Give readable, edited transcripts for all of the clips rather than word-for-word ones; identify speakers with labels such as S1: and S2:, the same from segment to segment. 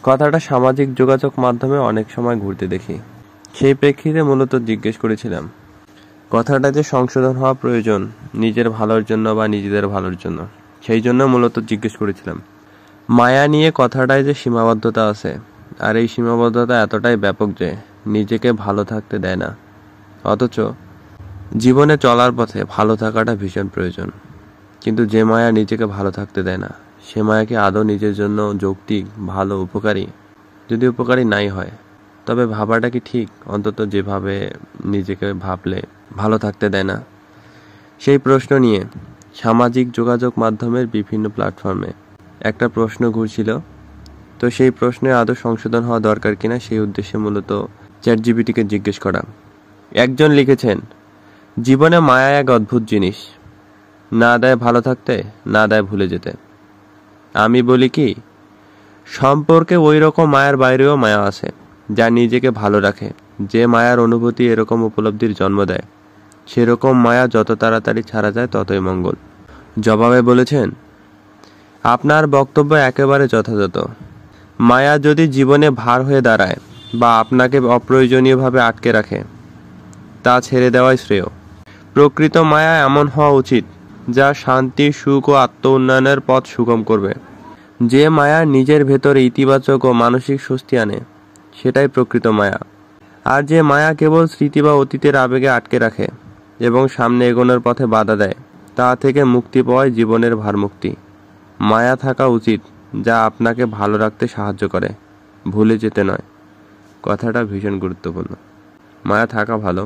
S1: কথাটা সামাজিক যোগাযোগ মাধ্যমে অনেক সময় ঘুরতে দেখি। সেই প্রেক্ষিতে মূলত জিজ্ঞেস করেছিলাম, কথাটা যে সংশোধন হওয়া প্রয়োজন নিজের ভালোর জন্য বা নিজেদের ভালোর জন্য, সেই জন্য মূলত জিজ্ঞেস করেছিলাম। মায়া নিয়ে কথাটায় যে সীমাবদ্ধতা আছে, আর এই সীমাবদ্ধতা এতটাই ব্যাপক যে নিজেকে ভালো থাকতে দেয় না। অথচ জীবনে চলার পথে ভালো থাকাটা ভীষণ প্রয়োজন। কিন্তু যে মায়া নিজেকে ভালো থাকতে দেয় না, সে মায়া কি আদৌ নিজের জন্য যৌক্তিক, ভালো, উপকারী? যদি উপকারী নাই হয়, তবে ভাবাটা কি ঠিক? অন্তত যেভাবে নিজেকে ভাবলে ভালো থাকতে দেয় না। সেই প্রশ্ন নিয়ে সামাজিক যোগাযোগ মাধ্যমের বিভিন্ন প্ল্যাটফর্মে একটা প্রশ্ন ঘুরছিল। তো সেই প্রশ্নে আদৌ সংশোধন হওয়া দরকার কিনা সেই উদ্দেশ্যে মূলত চ্যাটজিপিটিকে জিজ্ঞেস করা। একজন লিখেছেন, জীবনে মায়া এক অদ্ভুত জিনিস, না দেয় ভালো থাকতে, না দেয় ভুলে যেতে। আমি বলি কি, সম্পর্কে ওই রকম মায়ার বাইরেও মায়া আছে, যা নিজেকে ভালো রাখে। যে মায়ার অনুভূতি এরকম উপলব্ধির জন্ম দেয়, সেরকম মায়া যত তাড়াতাড়ি ছাড়া যায় ততই মঙ্গল। জবাবে বলেছেন, আপনার বক্তব্য একেবারে যথাযথ। মায়া যদি জীবনে ভার হয়ে দাঁড়ায় বা আপনাকে অপ্রয়োজনীয়ভাবে আটকে রাখে, তা ছেড়ে দেওয়াই শ্রেয়। প্রকৃত মায়া এমন হওয়া উচিত যা শান্তি, সুখ ও আত্ম উন্নয়নের পথ সুগম করবে। যে মায়া নিজের ভেতরে ইতিবাচক ও মানসিক স্বস্তি আনে, সেটাই প্রকৃত মায়া। আর যে মায়া কেবল স্মৃতি বা অতীতের আবেগে আটকে রাখে এবং সামনে এগোনোর পথে বাধা দেয়, তা থেকে মুক্তি পাওয়াই জীবনের ভারমুক্তি। মায়া থাকা উচিত যা আপনাকে ভালো রাখতে সাহায্য করে, ভুলে যেতে নয়। কথাটা ভীষণ গুরুত্বপূর্ণ। মায়া থাকা ভালো,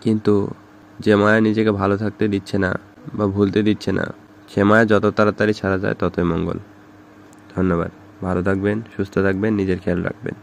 S1: কিন্তু যে মায়া নিজেকে ভালো থাকতে দিচ্ছে না বা ভুলতে দিচ্ছে না, সে মায়া যত তাড়াতাড়ি ছাড়া যায় ততই মঙ্গল। ধন্যবাদ। ভালো থাকবেন, সুস্থ থাকবেন, নিজের খেয়াল রাখবেন।